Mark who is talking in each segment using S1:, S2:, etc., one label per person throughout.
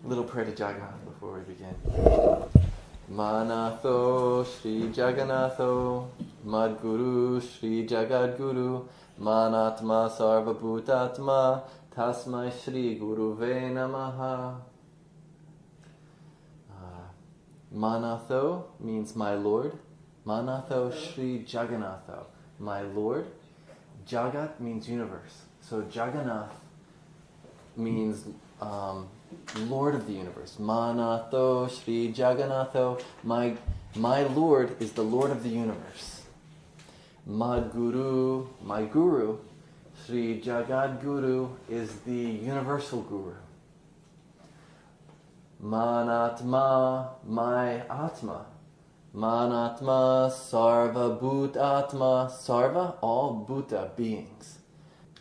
S1: A little prayer to Jagannath before we begin. Manatho Sri Jagannatho Madguru Sri Jagadguru Manatma Sarvabhutatma Tasmai Shri Guruve Namaha. Manatho means my Lord. Manatho Sri Jagannatho, my Lord. Jagat means universe. So Jagannath means Lord of the universe. Manatho Sri Jagannatho, my Lord is the Lord of the universe. Madguru, my Guru, Sri Jagadguru is the universal Guru. Manatma, my Atma. Manatma, Sarva Bhutatma, Sarva, all Bhuta, beings.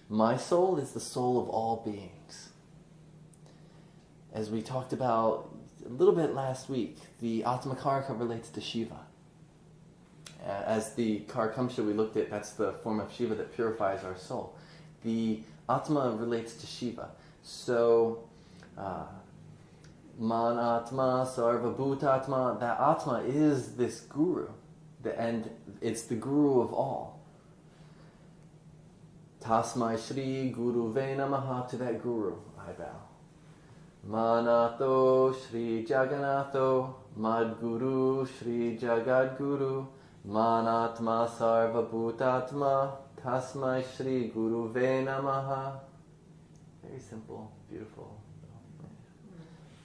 S1: My soul is the soul of all beings. As we talked about a little bit last week, the Atmakarika relates to Shiva. As the Karakamsha we looked at, that's the form of Shiva that purifies our soul. The Atma relates to Shiva. So, Manatma, Sarva Bhutatma, that Atma is this Guru, and it's the Guru of all. Tasmai Shri Guruve Namaha, to that Guru I bow. Manatho Sri Jagannatho, Madguru Sri Jagadguru, Manatma Sarva Bhutatma, Tasmai Shri Guruve Namaha. Very simple, beautiful.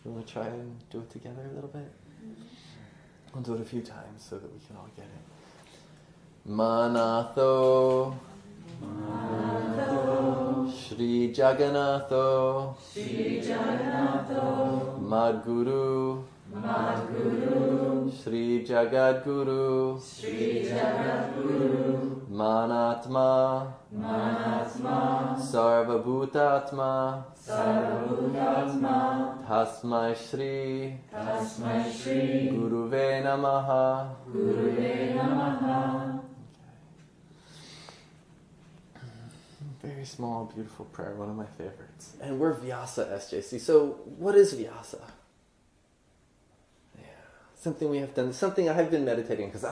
S1: You want to try and do it together a little bit? We'll do it a few times so that we can all get it. Manatho, Manatho Sri Jagannatho, Sri Jagannatho, Madguru, Madguru, Sri Jagadguru, Sri Jagadguru, Manatma, Manatma, Sarva Bhutatma, Sarva Bhutatma, Tasmai Shri, Tasmai Shri, Guruve Namaha, Guruve Namaha. Very small, beautiful prayer, one of my favorites. And we're Vyasa SJC. So, what is Vyasa? Something we have done, something I have been meditating, because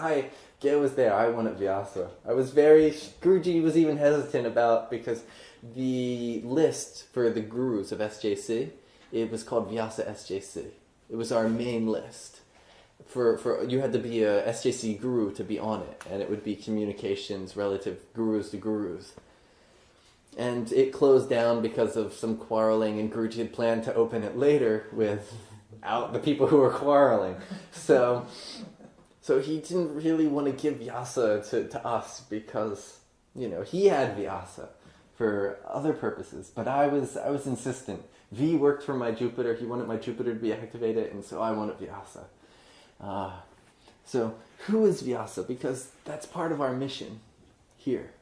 S1: Gail was there, I wanted Vyasa. Guruji was even hesitant about, because the list for the gurus of SJC, it was called Vyasa SJC. It was our main list. For you had to be a SJC guru to be on it, and it would be communications relative gurus to gurus. And it closed down because of some quarreling, and Guruji had planned to open it later with out the people who were quarreling. So he didn't really want to give Vyasa to us because, he had Vyasa for other purposes. But I was insistent. V worked for my Jupiter. He wanted my Jupiter to be activated, and so I wanted Vyasa. So who is Vyasa? Because that's part of our mission here.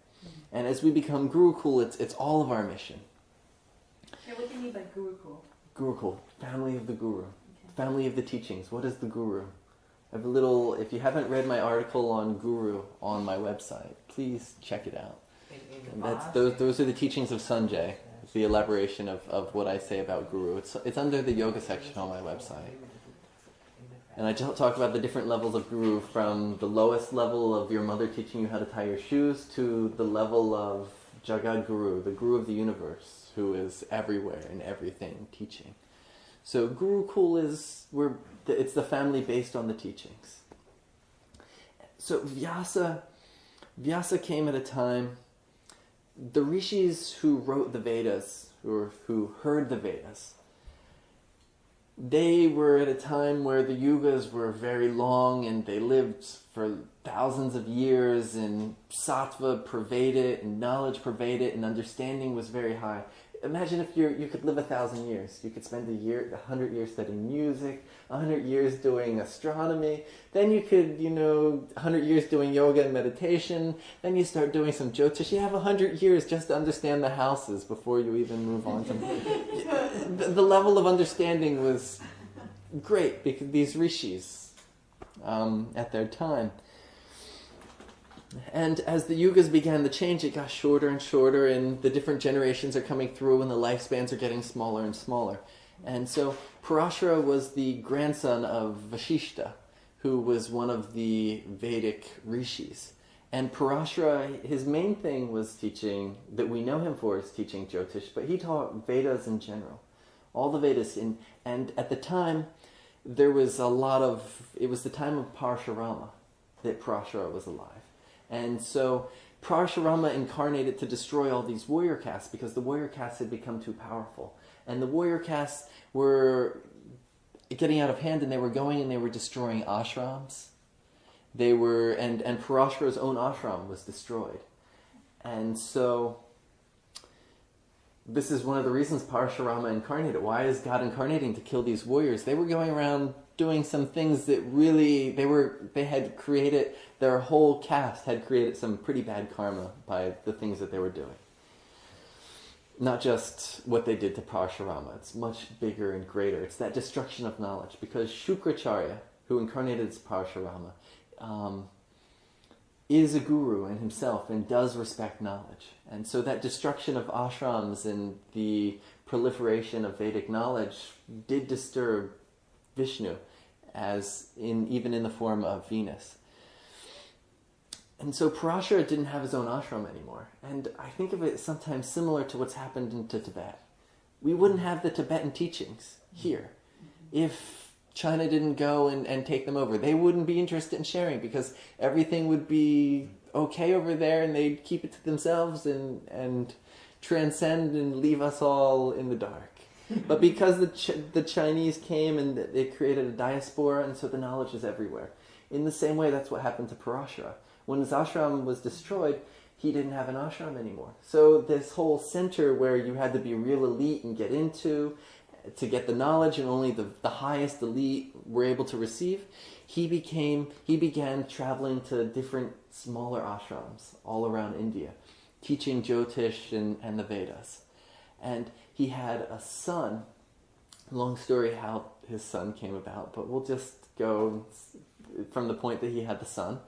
S1: And as we become Gurukul, it's all of our mission.
S2: Yeah, what do you mean by Gurukul?
S1: Gurukul, family of the Guru. Family of the teachings. What is the Guru? I have if you haven't read my article on Guru on my website, please check it out. And those are the teachings of Sanjay. It's the elaboration of what I say about Guru. It's under the yoga section on my website. And I just talk about the different levels of Guru, from the lowest level of your mother teaching you how to tie your shoes to the level of Jagat Guru, the Guru of the universe, who is everywhere and everything teaching. So Gurukul it's the family based on the teachings. So Vyasa came at a time, the rishis who wrote the Vedas, or who heard the Vedas, they were at a time where the yugas were very long and they lived for thousands of years, and sattva pervaded and knowledge pervaded and understanding was very high. Imagine if you could live 1,000 years. You could spend 100 years studying music, 100 years doing astronomy. Then you could, 100 years doing yoga and meditation. Then you start doing some Jyotish. You have 100 years just to understand the houses before you even move on to... The level of understanding was great because these rishis at their time. And as the yugas began to change, it got shorter and shorter, and the different generations are coming through, and the lifespans are getting smaller and smaller. And so Parashara was the grandson of Vashishta, who was one of the Vedic rishis. And Parashara, his main thing was teaching, that we know him for, is teaching Jyotish, but he taught Vedas in general. All the Vedas. And at the time, there was it was the time of Parashurama that Parashara was alive. And so Parashurama incarnated to destroy all these warrior castes because the warrior castes had become too powerful. And the warrior castes were getting out of hand, and they were going and they were destroying ashrams. They were, and Parashara's own ashram was destroyed. And so this is one of the reasons Parashurama incarnated. Why is God incarnating? To kill these warriors. They were going around doing some things that really, they had created, their whole caste had created some pretty bad karma by the things that they were doing. Not just what they did to Parashurama. It's much bigger and greater. It's that destruction of knowledge. Because Shukracharya, who incarnated as Parashurama, is a guru in himself and does respect knowledge. And so that destruction of ashrams and the proliferation of Vedic knowledge did disturb Vishnu, even in the form of Venus. And so Parashara didn't have his own ashram anymore. And I think of it sometimes similar to what's happened into Tibet. We wouldn't have the Tibetan teachings here if China didn't go and take them over. They wouldn't be interested in sharing because everything would be okay over there and they'd keep it to themselves and transcend and leave us all in the dark. But because the Chinese came and they created a diaspora, and so the knowledge is everywhere. In the same way, that's what happened to Parashara. When his ashram was destroyed, he didn't have an ashram anymore. So this whole center where you had to be real elite and get into to get the knowledge, and only the highest elite were able to receive, he began traveling to different smaller ashrams all around India, teaching Jyotish and the Vedas. And he had a son. Long story how his son came about, but we'll just go from the point that he had the son.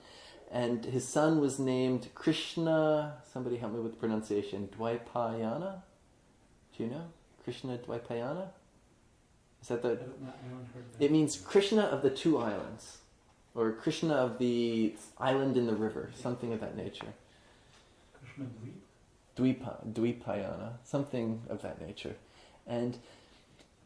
S1: And his son was named Krishna, somebody help me with the pronunciation, Dvaipayana? Do you know? Krishna Dvaipayana? Is that the... It means Krishna of the two islands. Or Krishna of the island in the river. Something of that nature.
S3: Krishna
S1: Dvaipayana. Something of that nature. And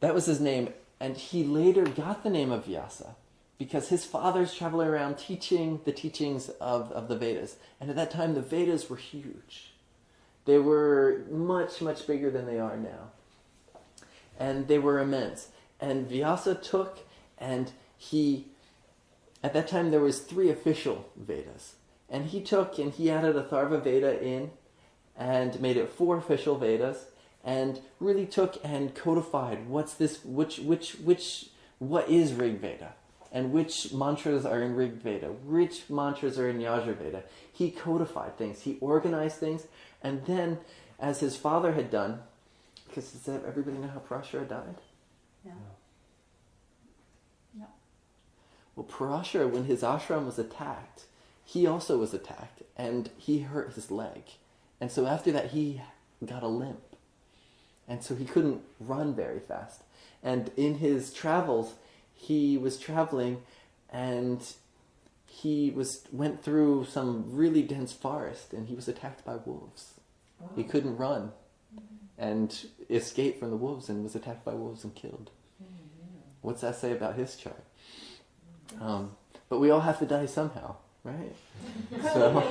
S1: that was his name. And he later got the name of Vyasa, because his father's traveling around teaching the teachings of the Vedas. And at that time, the Vedas were huge. They were much, much bigger than they are now. And they were immense. And Vyasa took, and at that time there was 3 official Vedas. And he took and he added a Tharva Veda in, and made it 4 official Vedas, and really took and codified what is Rig Veda, and which mantras are in Rig Veda, which mantras are in Yajur Veda. He codified things, he organized things, and then, as his father had done, because does everybody know how Parashara died?
S2: No. No.
S1: Well, Parashara, when his ashram was attacked, he also was attacked, and he hurt his leg. And so after that, he got a limp. And so he couldn't run very fast. And in his travels, he was traveling, and he went through some really dense forest, and he was attacked by wolves. Oh. He couldn't run, and escaped from the wolves, and was attacked by wolves and killed. What's that say about his chart? But we all have to die somehow, right? So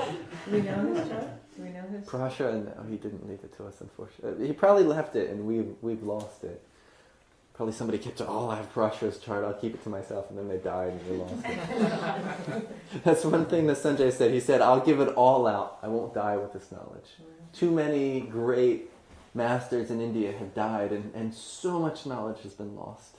S2: Do we know his chart? Do we know his?
S1: Parashara, no, he didn't leave it to us, unfortunately. He probably left it, and we've lost it. Probably somebody kept it. Oh, I have Parashara's chart. I'll keep it to myself, and then they died, and we lost it. That's one thing that Sanjay said. He said, "I'll give it all out. I won't die with this knowledge." Too many great masters in India have died, and so much knowledge has been lost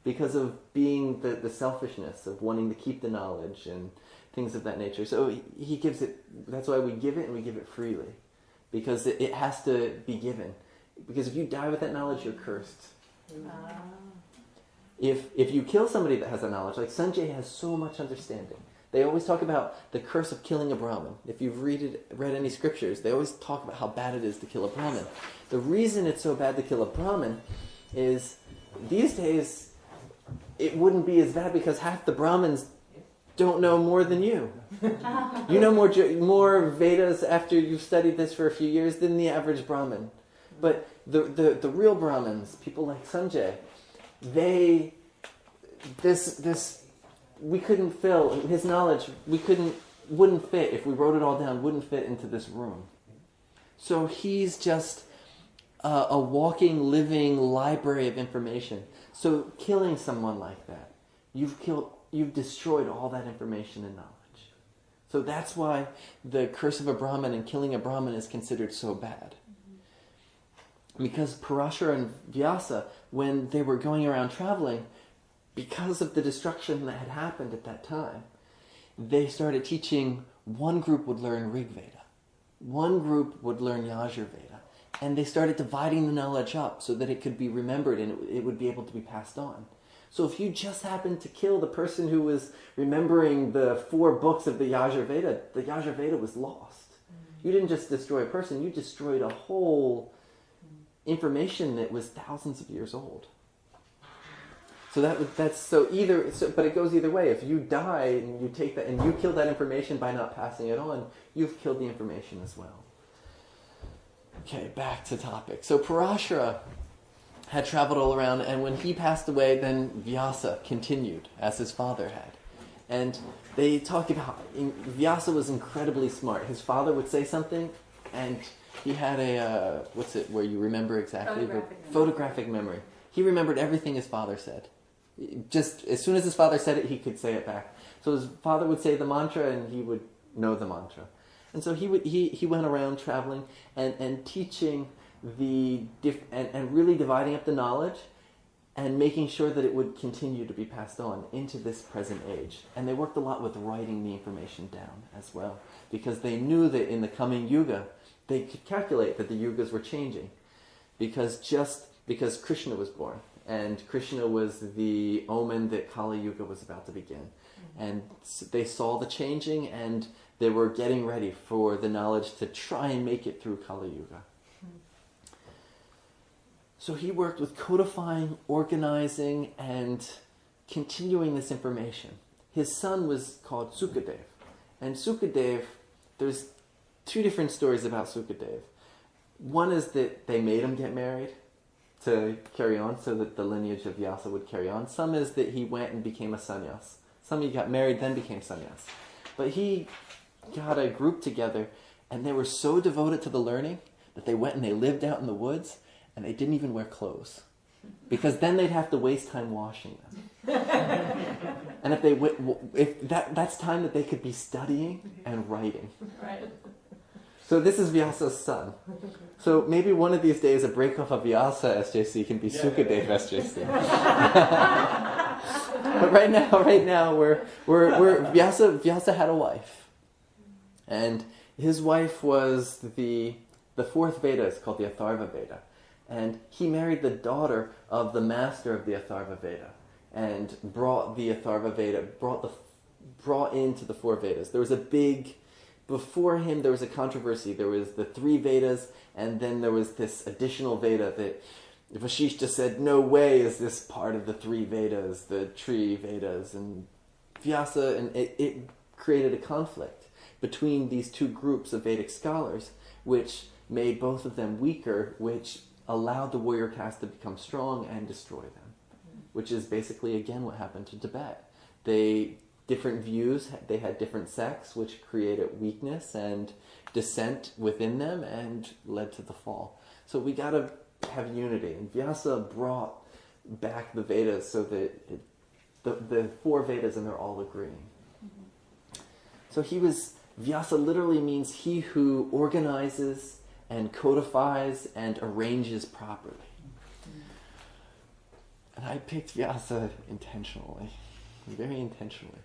S1: because of being the selfishness of wanting to keep the knowledge and things of that nature. So he gives it. That's why we give it, and we give it freely, because it has to be given. Because if you die with that knowledge, you're cursed. If you kill somebody that has that knowledge, like Sanjay has so much understanding. They always talk about the curse of killing a Brahmin. If you've read any scriptures, they always talk about how bad it is to kill a Brahmin. The reason it's so bad to kill a Brahmin is these days, it wouldn't be as bad because half the Brahmins don't know more than you. You know more Vedas after you've studied this for a few years than the average Brahmin. But the real Brahmins, people like Sanjay, we couldn't fill his knowledge. Wouldn't fit if we wrote it all down. Wouldn't fit into this room. So he's just a walking, living library of information. So killing someone like that, you've destroyed all that information and knowledge. So that's why the curse of a Brahmin and killing a Brahmin is considered so bad. Because Parashara and Vyasa, when they were going around traveling, because of the destruction that had happened at that time, they started teaching. One group would learn Rig Veda, one group would learn Yajur Veda, and they started dividing the knowledge up so that it could be remembered and it would be able to be passed on. So if you just happened to kill the person who was remembering the 4 books of the Yajur Veda was lost. You didn't just destroy a person, you destroyed a whole information that was thousands of years old. So but it goes either way. If you die and you take that and you kill that information by not passing it on, you've killed the information as well. Okay, back to topic. So Parashara had traveled all around, and when he passed away, then Vyasa continued as his father had. And they talk about Vyasa was incredibly smart. His father would say something, and he had a where you remember exactly? Photographic memory. He remembered everything his father said. Just as soon as his father said it, he could say it back. So his father would say the mantra, and he would know the mantra. And so he went around traveling and teaching and really dividing up the knowledge and making sure that it would continue to be passed on into this present age. And they worked a lot with writing the information down as well, because they knew that in the coming yuga, they could calculate that the yugas were changing, because Krishna was born, and Krishna was the omen that Kali Yuga was about to begin. And they saw the changing, and they were getting ready for the knowledge to try and make it through Kali Yuga. So he worked with codifying, organizing, and continuing this information. His son was called Sukadev. And Sukadev, there's 2 different stories about Sukadev. One is that they made him get married to carry on, so that the lineage of Vyasa would carry on. Some is that he went and became a sannyas. Some he got married, then became sannyas. But he got a group together, and they were so devoted to the learning that they went and they lived out in the woods, and they didn't even wear clothes, because then they'd have to waste time washing them. And that's time that they could be studying and writing. Right. So this is Vyasa's son. So maybe one of these days a breakup of Vyasa SJC can be Sukadev SJC. But right now we're Vyasa had a wife, and his wife was the 4th Veda is called the Atharva Veda, and he married the daughter of the master of the Atharva Veda, and brought the Atharva Veda brought into the 4 Vedas. Before him, there was a controversy. There was the 3 Vedas, and then there was this additional Veda that Vagish just said, no way is this part of the 3 Vedas, the tree Vedas. And Vyasa, and it created a conflict between these 2 groups of Vedic scholars, which made both of them weaker, which allowed the warrior caste to become strong and destroy them, which is basically, again, what happened to Tibet. Different views, they had different sects, which created weakness and dissent within them and led to the fall. So we got to have unity. And Vyasa brought back the Vedas so that the 4 Vedas, and they're all agreeing. So Vyasa literally means he who organizes and codifies and arranges properly. And I picked Vyasa intentionally. Very intentionally.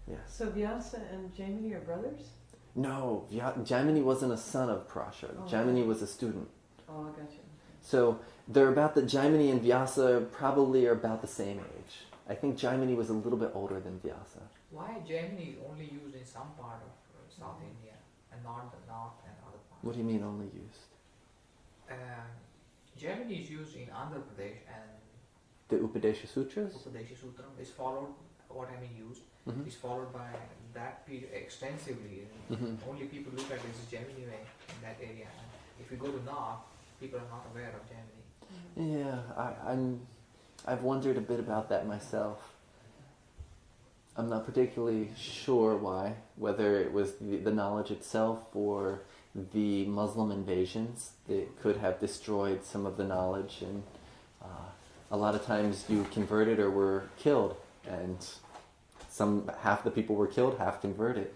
S1: Yes.
S2: So Vyasa and Jaimini are brothers?
S1: No, Jaimini wasn't a son of Parashara.
S2: Oh.
S1: Jaimini was a student.
S2: Oh, I got you.
S1: So Jaimini and Vyasa probably are about the same age. I think Jaimini was a little bit older than Vyasa.
S3: Why Jaimini only used in some part of South India and not the north and other parts?
S1: What do you mean only used?
S3: Jaimini is used in Andhra Pradesh and
S1: The Upadesha Sutras?
S3: Upadesha Sutra is followed, what I mean used, is followed by that period extensively. Only people look at this Gemini way in that area. And if you go to North, people are not aware of Gemini.
S1: Yeah, I've wondered a bit about that myself. I'm not particularly sure why, whether it was the knowledge itself or the Muslim invasions that could have destroyed some of the knowledge, and a lot of times you converted or were killed, and half the people were killed, half converted,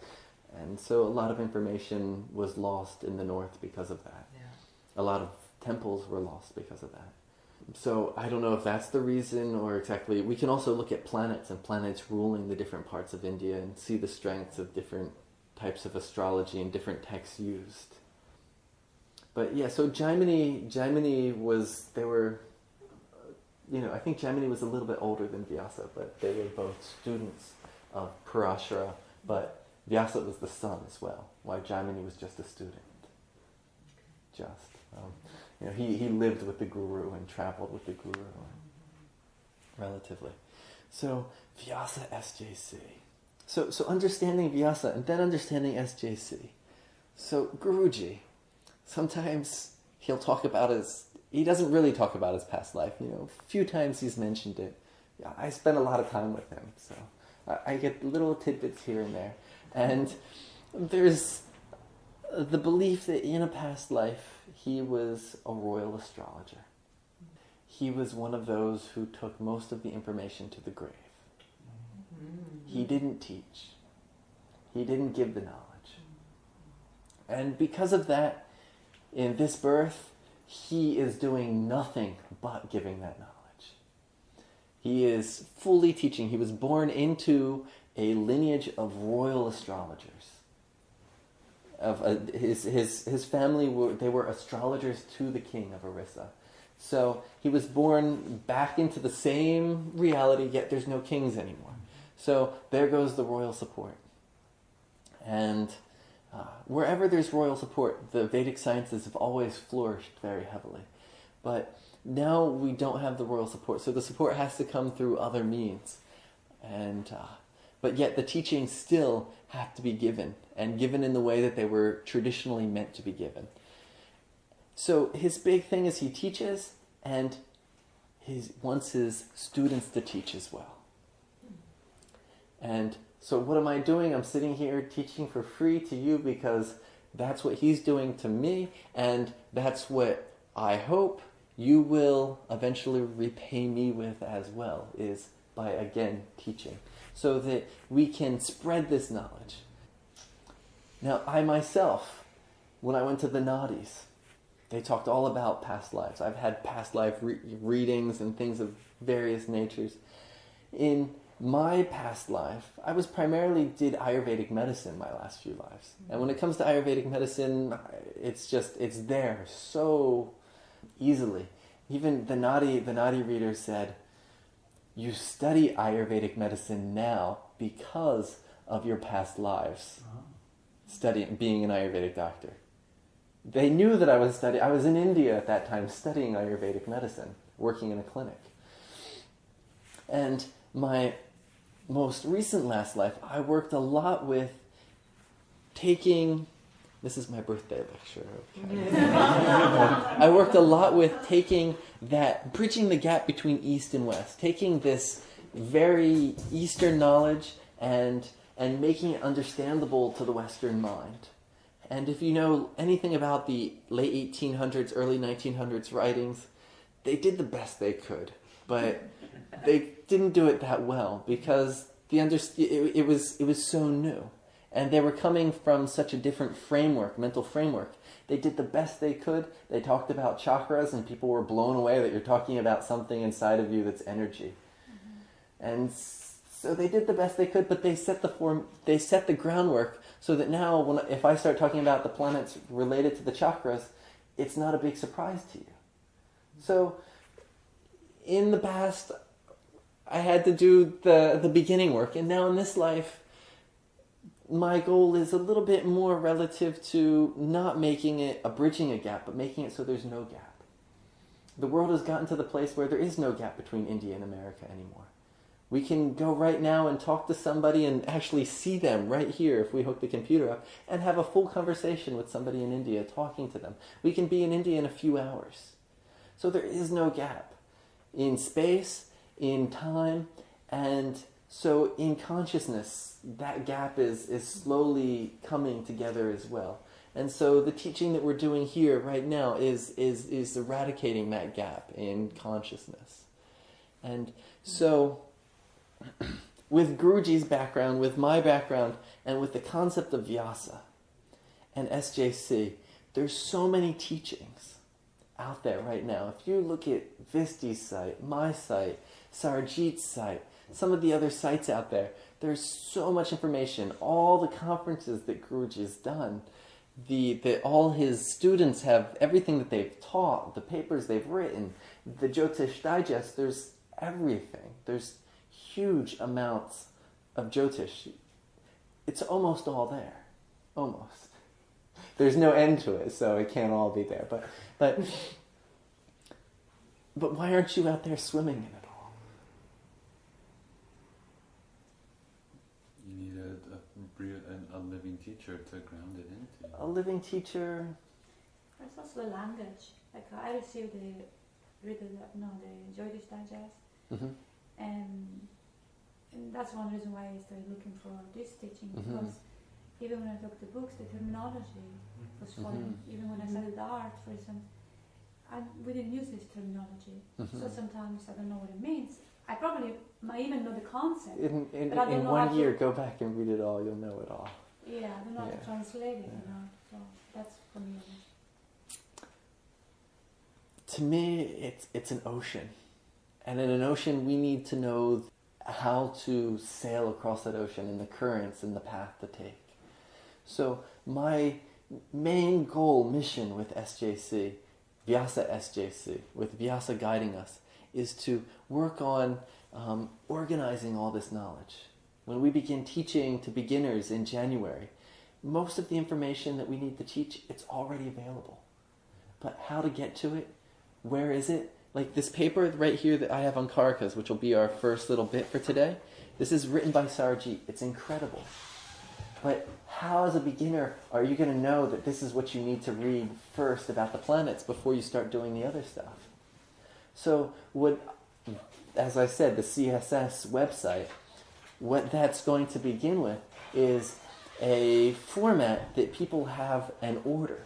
S1: and so a lot of information was lost in the north because of that.
S3: Yeah.
S1: A lot of temples were lost because of that. So I don't know if that's the reason or exactly. We can also look at planets and planets ruling the different parts of India and see the strengths of different types of astrology and different texts used. But yeah, so Jaimini was, they were, I think Jaimini was a little bit older than Vyasa, but they were both students of Parashara, but Vyasa was the son as well, while Jaimini was just a student. He lived with the Guru and traveled with the Guru, relatively. So, Vyasa SJC. So understanding Vyasa and then understanding SJC. So, Guruji, sometimes he'll talk about he doesn't really talk about his past life. A few times he's mentioned it. Yeah, I spent a lot of time with him, so I get little tidbits here and there. And there's the belief that in a past life, he was a royal astrologer. He was one of those who took most of the information to the grave. He didn't teach. He didn't give the knowledge. And because of that, in this birth, he is doing nothing but giving that knowledge. He is fully teaching. He was born into a lineage of royal astrologers. His family were astrologers to the king of Orissa. So he was born back into the same reality, yet there's no kings anymore. So there goes the royal support. And wherever there's royal support, the Vedic sciences have always flourished very heavily. But now we don't have the royal support, so the support has to come through other means. But yet the teachings still have to be given, and given in the way that they were traditionally meant to be given. So his big thing is he teaches, and he wants his students to teach as well. And so what am I doing? I'm sitting here teaching for free to you because that's what he's doing to me, and that's what I hope you will eventually repay me with as well, is by, again, teaching, so that we can spread this knowledge. Now, I myself, when I went to the Nadis, they talked all about past lives. I've had past life readings and things of various natures. In my past life, I was primarily did Ayurvedic medicine my last few lives. And when it comes to Ayurvedic medicine, it's there so easily. Even the Nadi reader said, you study Ayurvedic medicine now because of your past lives, being an Ayurvedic doctor. They knew that I was in India at that time studying Ayurvedic medicine, working in a clinic. And my most recent last life, I worked a lot with this is my birthday lecture. I worked a lot with bridging the gap between East and West, taking this very Eastern knowledge and making it understandable to the Western mind. And if you know anything about the late 1800s, early 1900s writings, they did the best they could, but they didn't do it that well because it was so new. And they were coming from such a different mental framework. They did the best they could. They talked about chakras, and people were blown away that you're talking about something inside of you that's energy. And so they did the best they could, but they set the groundwork so that now, if I start talking about the planets related to the chakras, it's not a big surprise to you. So, in the past, I had to do the beginning work, and now in this life, my goal is a little bit more relative to not making it bridging a gap, but making it so there's no gap. the world has gotten to the place where there is no gap between India and America anymore. We can go right now and talk to somebody and actually see them right here if we hook the computer up and have a full conversation with somebody in India talking to them. We can be in India in a few hours. So there is no gap in space, in time, and so in consciousness, that gap is slowly coming together as well. And so the teaching that we're doing here right now is eradicating that gap in consciousness. And so with Guruji's background, with my background, and with the concept of Vyasa and SJC, there's so many teachings out there right now. If you look at Visti's site, my site, Sarajit's site, some of the other sites out there, there's so much information. All the conferences that Guruji's done, all his students have everything that they've taught, the papers they've written, the Jyotish Digest, there's everything. There's huge amounts of Jyotish. It's almost all there. Almost. There's no end to it, so it can't all be there. But why aren't you out there swimming in it all?
S4: You need a living teacher to ground it into.
S1: A living teacher.
S5: There's also the language. Like I received the Jyotish Digest, and that's one reason why I started looking for this teaching, because even when I took the books, the terminology was foreign. Even when I studied art, for instance, we didn't use this terminology. So sometimes I don't know what it means. I probably might even know the concept.
S1: In
S5: but I don't know
S1: 1 year, go back and read it all. You'll know it all.
S5: Yeah, I don't know how to translate it. So that's for me.
S1: To me, it's an ocean. And in an ocean, we need to know how to sail across that ocean and the currents and the path to take. So my main goal, mission with SJC, Vyasa SJC, with Vyasa guiding us, is to work on organizing all this knowledge. When we begin teaching to beginners in January, most of the information that we need to teach, it's already available. But how to get to it, where is it? Like this paper right here that I have on Karakas, which will be our first little bit for today, this is written by Sarajit. It's incredible. But how, as a beginner, are you going to know that this is what you need to read first about the planets before you start doing the other stuff? So, as I said, the CSS website, what that's going to begin with is a format that people have an order.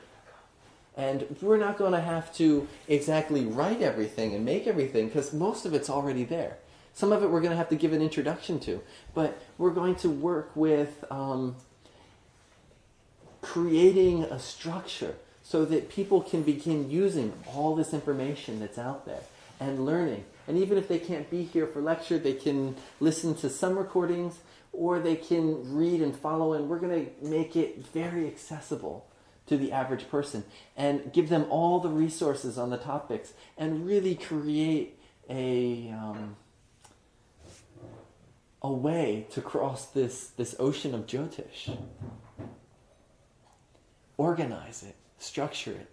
S1: And we're not going to have to exactly write everything and make everything, because most of it's already there. Some of it we're going to have to give an introduction to. But we're going to work with creating a structure so that people can begin using all this information that's out there and learning. And even if they can't be here for lecture, they can listen to some recordings or they can read and follow. And we're going to make it very accessible to the average person and give them all the resources on the topics and really create a way to cross this ocean of Jyotish. Organize it, structure it.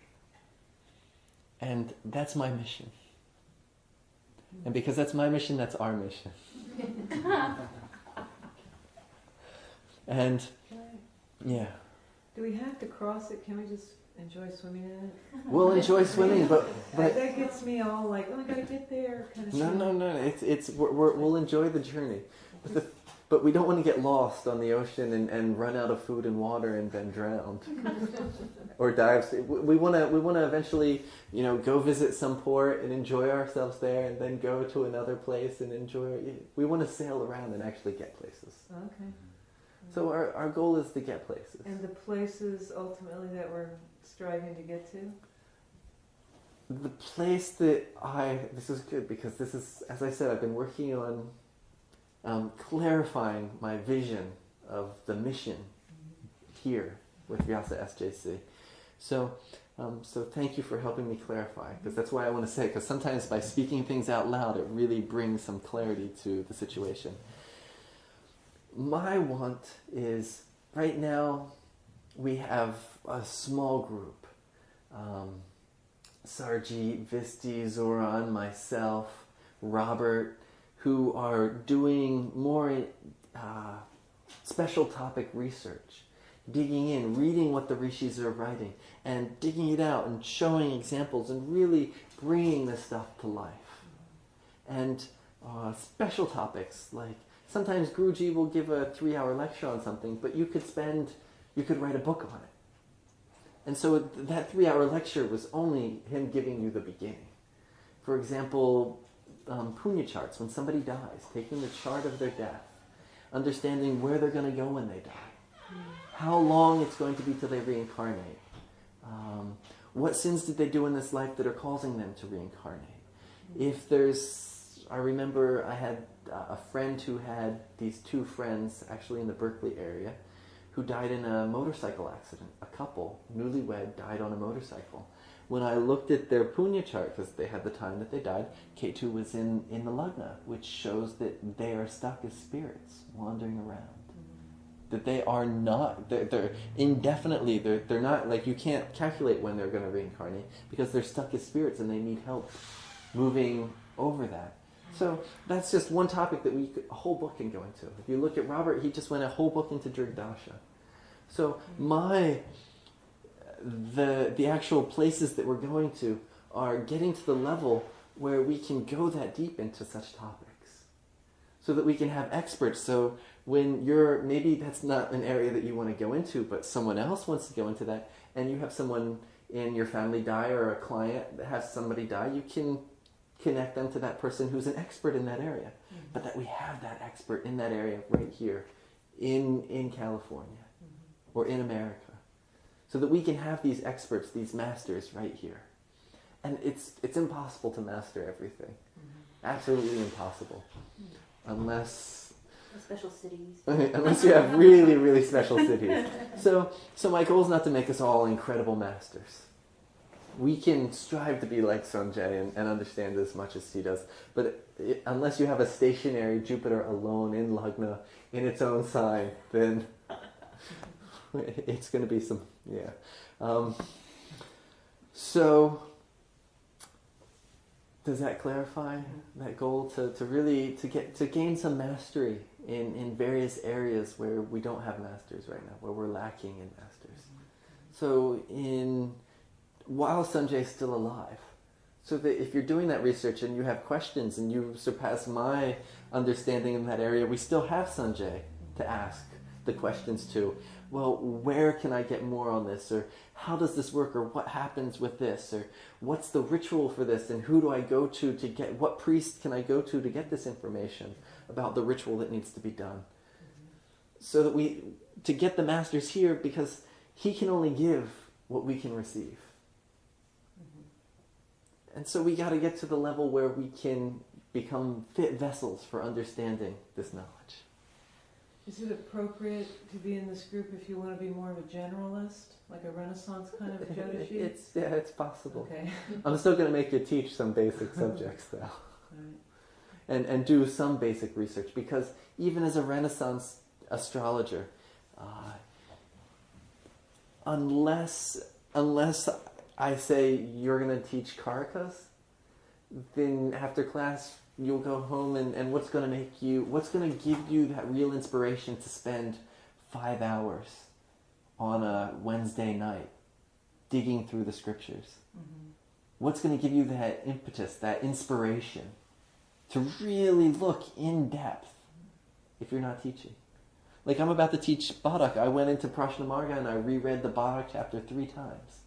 S1: And that's my mission. And because that's my mission, that's our mission. And, yeah.
S2: Do we have to cross it? Can we just enjoy swimming in it?
S1: We'll enjoy swimming, but
S2: that gets me all like, oh, I gotta get there, kind of.
S1: No. We'll enjoy the journey, but we don't want to get lost on the ocean and run out of food and water and then drown or dive. We want to eventually, go visit some port and enjoy ourselves there, and then go to another place and enjoy. We want to sail around and actually get places.
S2: Okay.
S1: So our goal is to get places.
S2: And the places ultimately that we're striving to get to?
S1: The place that this is good because this is, as I said, I've been working on clarifying my vision of the mission here with Vyasa SJC. So thank you for helping me clarify, because that's why I want to say it, because sometimes by speaking things out loud, it really brings some clarity to the situation. My want is, right now, we have a small group. Sarjeet, Visti, Zoran, myself, Robert, who are doing more special topic research, digging in, reading what the rishis are writing, and digging it out and showing examples and really bringing this stuff to life. And special topics, like sometimes Guruji will give a 3-hour lecture on something, but you could write a book on it. And so that 3-hour lecture was only him giving you the beginning. For example, punya charts, when somebody dies, taking the chart of their death, understanding where they're going to go when they die, how long it's going to be till they reincarnate, what sins did they do in this life that are causing them to reincarnate. If I remember I had a friend who had these 2 friends, actually in the Berkeley area, who died in a motorcycle accident. A couple, newlywed, died on a motorcycle. When I looked at their punya chart, because they had the time that they died, Ketu was in the Lagna, which shows that they are stuck as spirits, wandering around. That they are not, they're indefinitely, they're not, like you can't calculate when they're going to reincarnate, because they're stuck as spirits and they need help moving over that. So that's just one topic that a whole book can go into. If you look at Robert, he just went a whole book into Drigdasha. So the actual places that we're going to are getting to the level where we can go that deep into such topics, so that we can have experts. So when maybe that's not an area that you want to go into, but someone else wants to go into that, and you have someone in your family die, or a client that has somebody die, you can connect them to that person who's an expert in that area. Mm-hmm. But that we have that expert in that area right here in California, mm-hmm. or in America, so that we can have these experts, these masters right here. And it's impossible to master everything. Mm-hmm. Absolutely impossible. Mm-hmm. Unless
S5: special cities.
S1: Unless you have really, really special cities. So my goal is not to make us all incredible masters. We can strive to be like Sanjay and understand as much as he does. But unless you have a stationary Jupiter alone in Lagna, in its own sign, then it's going to be some, so does that clarify that goal to really to gain some mastery in various areas where we don't have masters right now, where we're lacking in masters? So while Sanjay's still alive, so that if you're doing that research and you have questions and you surpass my understanding in that area, we still have Sanjay to ask the questions to. Well, where can I get more on this? Or how does this work? Or what happens with this? Or what's the ritual for this? And who do I go to get, what priest can I go to get this information about the ritual that needs to be done? So that to get the masters here, because he can only give what we can receive. And so we got to get to the level where we can become fit vessels for understanding this knowledge.
S2: Is it appropriate to be in this group if you want to be more of a generalist, like a Renaissance kind of Jyotishi?
S1: It's possible.
S2: Okay.
S1: I'm still going to make you teach some basic subjects, though. Right. And do some basic research, because even as a Renaissance astrologer, unless I say you're going to teach Karakas, then after class you'll go home and what's going to give you that real inspiration to spend 5 hours on a Wednesday night digging through the scriptures? Mm-hmm. What's going to give you that impetus, that inspiration to really look in depth if you're not teaching? Like I'm about to teach Badak. I went into Prashna Marga and I reread the Badak chapter 3 times.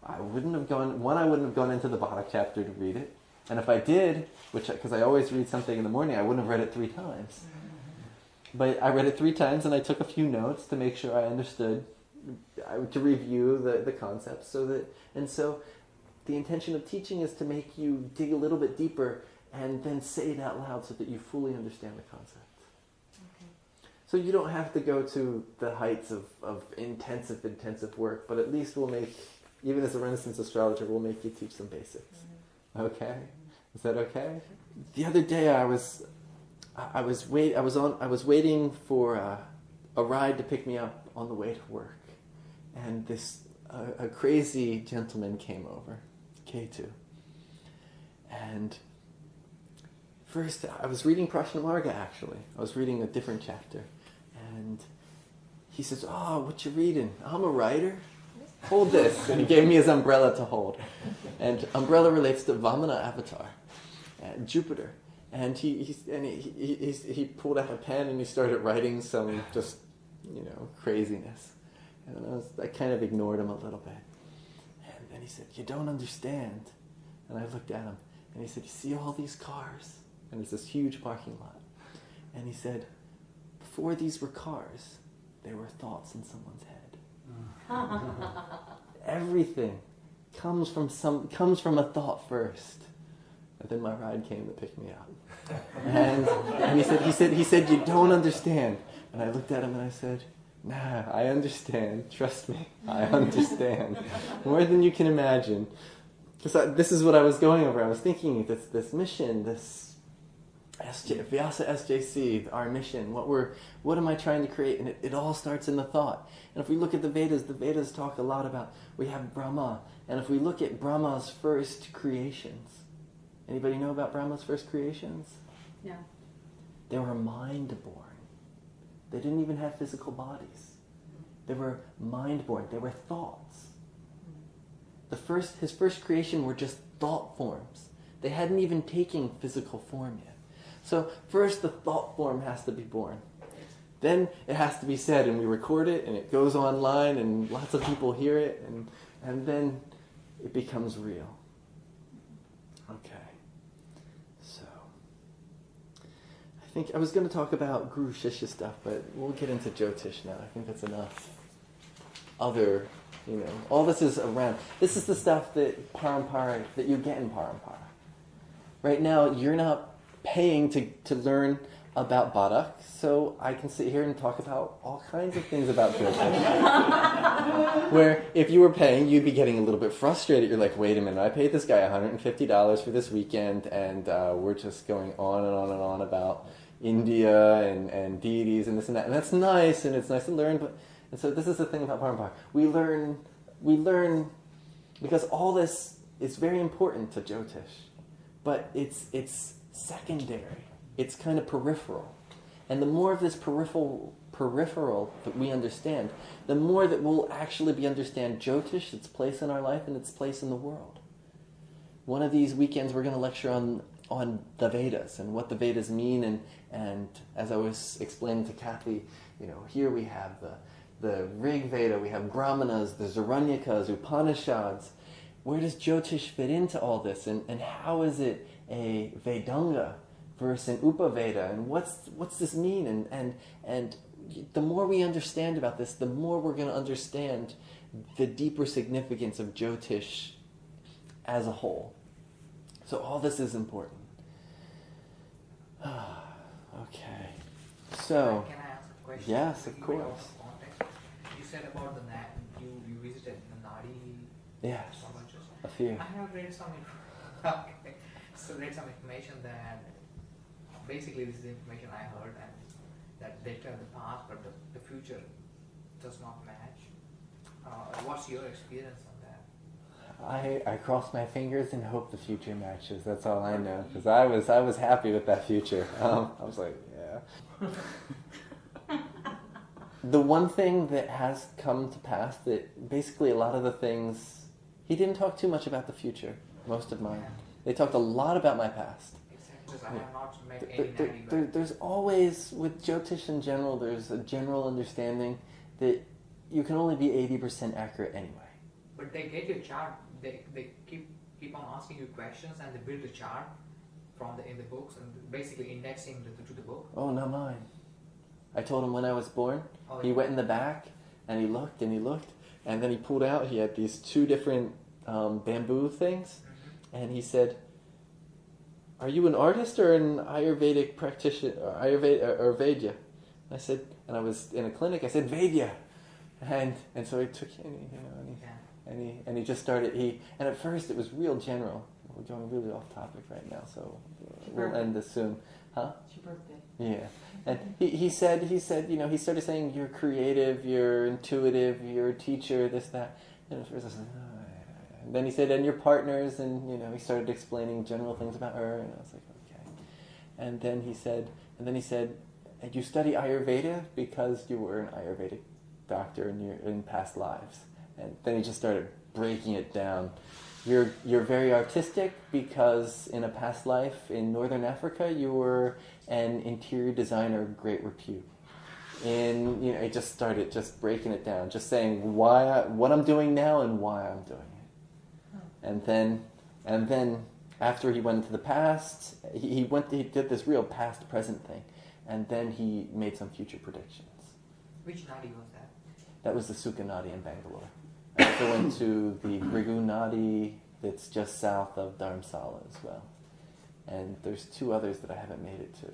S1: I wouldn't have gone into the Badak chapter to read it. And if I did, because I always read something in the morning, I wouldn't have read it 3 times. But I read it 3 times and I took a few notes to make sure I understood, to review the concepts. So the intention of teaching is to make you dig a little bit deeper and then say it out loud so that you fully understand the concept. Okay. So you don't have to go to the heights of intensive work, but at least we'll make, even as a Renaissance astrologer, we'll make you teach some basics. Mm-hmm. Okay? Is that okay? The other day I was waiting for a ride to pick me up on the way to work, and this a crazy gentleman came over, K2. And first, I was reading Prashnamarga, actually. I was reading a different chapter. And he says, "Oh, what you reading?" "I'm a writer." "Hold this." And he gave me his umbrella to hold. And umbrella relates to Vamana avatar, Jupiter. And he pulled out a pen and he started writing some just, craziness. And I kind of ignored him a little bit. And then he said, "You don't understand." And I looked at him and he said, "You see all these cars?" And it's this huge parking lot. And he said, "Before these were cars, they were thoughts in someone's head." Everything comes from a thought first. And then my ride came to pick me up. And he said, "You don't understand." And I looked at him and I said, "Nah, I understand. Trust me, I understand. More than you can imagine." Because this is what I was going over. I was thinking, this mission, this Vyasa SJC, our mission, what am I trying to create? And it all starts in the thought. And if we look at the Vedas talk a lot about, we have Brahma. And if we look at Brahma's first creations, anybody know about Brahma's first creations?
S5: No.
S1: They were mind-born. They didn't even have physical bodies. They were mind-born. They were thoughts. His first creation were just thought forms. They hadn't even taken physical form yet. So first the thought form has to be born. Then it has to be said, and we record it, and it goes online, and lots of people hear it, and then it becomes real. Okay. So I think I was going to talk about Guru Shishya stuff, but we'll get into Jyotish now. I think that's enough. Other, all this is around. This is the stuff that you get in Parampara. Right now, you're not paying to learn about Badak, so I can sit here and talk about all kinds of things about Jyotish. Where if you were paying, you'd be getting a little bit frustrated. You're like, "Wait a minute, I paid this guy $150 for this weekend, and we're just going on and on and on about India and deities and this and that." And that's nice, and it's nice to learn, but... And so this is the thing about Parampara. We learn because all this is very important to Jyotish, but it's secondary. It's kind of peripheral. And the more of this peripheral that we understand, the more that we'll actually understand Jyotish, its place in our life, and its place in the world. One of these weekends we're going to lecture on the Vedas and what the Vedas mean, and as I was explaining to Kathy, here we have the Rig Veda, we have Brahmanas, the Aranyakas, Upanishads. Where does Jyotish fit into all this? And how is it a Vedanga versus an Upaveda? And what's this mean? And the more we understand about this, the more we're going to understand the deeper significance of Jyotish as a whole. So all this is important. Okay. So...
S3: Can I ask a question?
S1: Yes, of course.
S3: You said about you visited the Nadi.
S1: Yes.
S3: Astrologers.
S1: A few.
S3: I have read some information that basically this is the information I heard, and that they tell the past but the future does not match. What's your experience on that?
S1: I cross my fingers and hope the future matches. That's all I know, because I was happy with that future. I was like, yeah. The one thing that has come to pass, that basically a lot of the things, he didn't talk too much about the future, most of mine. They talked a lot about my past.
S3: Because I have not met any
S1: There's always, with Jyotish in general, there's a general understanding that you can only be 80% accurate anyway.
S3: But they get your chart, they keep on asking you questions, and they build a chart in the books, and basically indexing to the book.
S1: Oh, not mine. I told him when I was born. He went in the back, and he looked, and then he pulled out, he had these two different bamboo things, and he said, "Are you an artist or an Ayurvedic practitioner, or Ayurveda?" I said, and I was in a clinic, I said, "Vedya." And so he took, and he just started, and at first it was real general. We're going really off topic right now, so we'll end this soon. Huh?
S2: It's your birthday.
S1: Yeah. And he said, he started saying, "You're creative, you're intuitive, you're a teacher, this, that." And at first I was like, oh, yeah. And then he said, and your partners, and he started explaining general things about her, and I was like, okay. And then he said, and you study Ayurveda because you were an Ayurvedic doctor in past lives. And then he just started breaking it down. You're very artistic because in a past life in Northern Africa you were an interior designer of great repute. It just started just breaking it down, just saying what I'm doing now and why I'm doing it. And then after he went into the past, he did this real past present thing, and then he made some future predictions.
S3: Which Nadi was that?
S1: That was the Sukha Nadi in Bangalore. I also went to the Brigu Nadi that's just south of Dharamsala as well. And there's 2 others that I haven't made it to,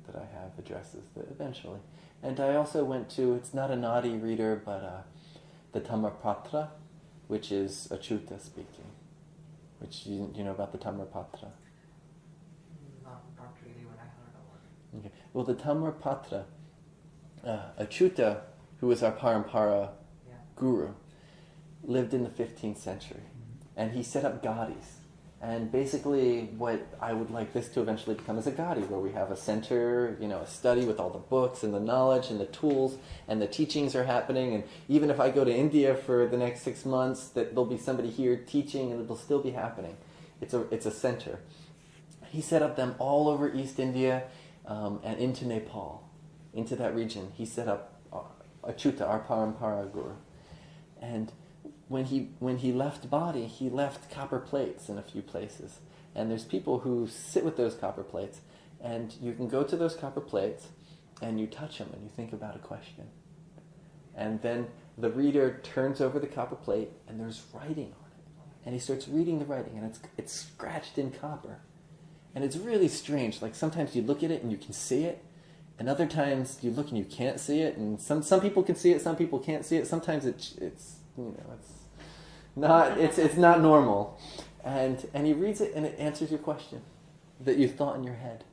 S1: that I have addresses eventually. And I also went to, it's not a Nadi reader, but the Tamarpatra, which is Achyuta speaking. Which, you know about the Tamarpatra?
S3: Not really what I heard about.
S1: Okay. Well, the Tamarpatra, Achyuta, who was our Parampara guru, lived in the 15th century. And he set up Gadis. And basically what I would like this to eventually become is a Gadi, where we have a center, a study with all the books and the knowledge and the tools, and the teachings are happening. And even if I go to India for the next 6 months, that there'll be somebody here teaching, and it'll still be happening. It's a center. He set up them all over East India and into Nepal, into that region. He set up Achyuta, our Parampara guru. And when he left body, he left copper plates in a few places. And there's people who sit with those copper plates, and you can go to those copper plates, and you touch them, and you think about a question. And then the reader turns over the copper plate, and there's writing on it. And he starts reading the writing, and it's scratched in copper. And it's really strange. Like sometimes you look at it, and you can see it, and other times you look and you can't see it. And some people can see it, some people can't see it. Sometimes it's not normal. And he reads it, and it answers your question that you thought in your head.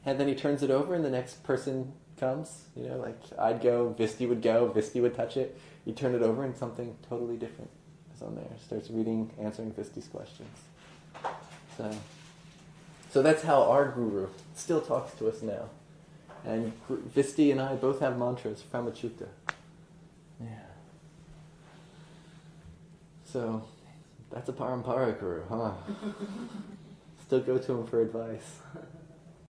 S1: And then he turns it over, and the next person comes. Like I'd go, Visti would touch it. You turn it over, and something totally different is on there. Starts reading, answering Visti's questions. So that's how our guru still talks to us now. And Visti and I both have mantras from Achyuta. Yeah. So that's a Parampara guru, huh? Still go to him for advice.